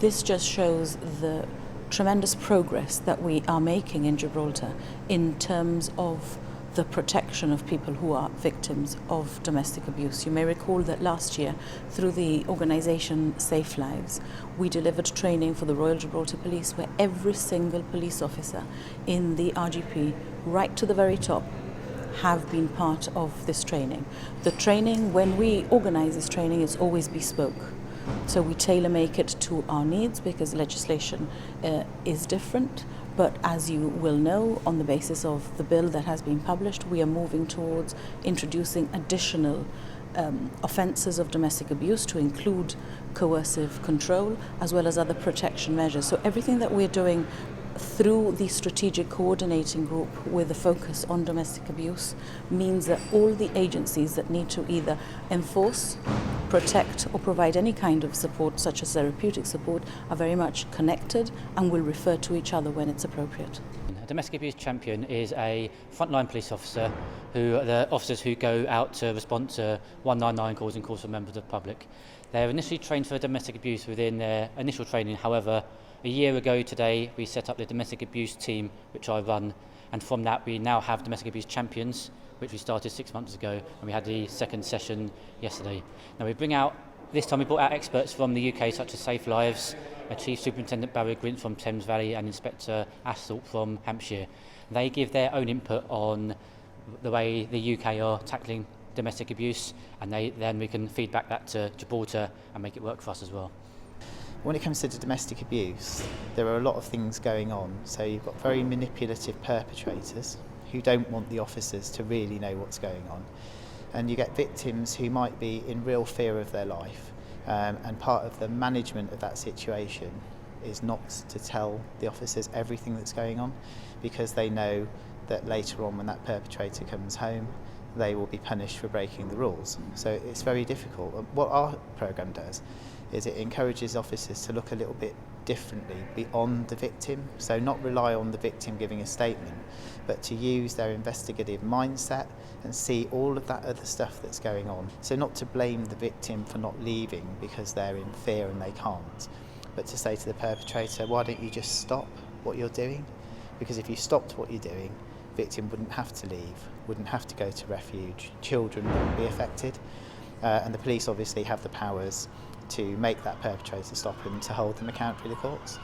This just shows the tremendous progress that we are making in Gibraltar in terms of the protection of people who are victims of domestic abuse. You may recall that last year, through the organisation Safe Lives, we delivered training for the Royal Gibraltar Police, where every single police officer in the RGP, right to the very top, have been part of this training. The training, when we organise this training, is always bespoke. So we tailor-make it to our needs because legislation is different. But as you will know, on the basis of the bill that has been published, we are moving towards introducing additional offences of domestic abuse to include coercive control as well as other protection measures. So everything that we're doing through the strategic coordinating group with a focus on domestic abuse means that all the agencies that need to either enforce, protect or provide any kind of support, such as therapeutic support, are very much connected and will refer to each other when it's appropriate. A domestic abuse champion is a frontline police officer who are the officers who go out to respond to 199 calls and calls from members of the public. They're initially trained for domestic abuse within their initial training. However, a year ago today we set up the domestic abuse team, which I run, and from that we now have domestic abuse champions, which we started 6 months ago, and we had the second session yesterday. Now this time we brought out experts from the UK such as Safe Lives, Chief Superintendent Barry Grint from Thames Valley and Inspector Assault from Hampshire. They give their own input on the way the UK are tackling domestic abuse, and then we can feed back that to Gibraltar and make it work for us as well. When it comes to domestic abuse, there are a lot of things going on. So you've got very manipulative perpetrators who don't want the officers to really know what's going on. And you get victims who might be in real fear of their life. And part of the management of that situation is not to tell the officers everything that's going on, because they know that later on when that perpetrator comes home, they will be punished for breaking the rules. So it's very difficult. What our programme does is it encourages officers to look a little bit differently beyond the victim, so not rely on the victim giving a statement, but to use their investigative mindset and see all of that other stuff that's going on. So not to blame the victim for not leaving because they're in fear and they can't, but to say to the perpetrator, why don't you just stop what you're doing? Because if you stopped what you're doing, victim wouldn't have to leave, wouldn't have to go to refuge, children wouldn't be affected, and the police obviously have the powers to make that perpetrator stop and to hold them accountable in the courts.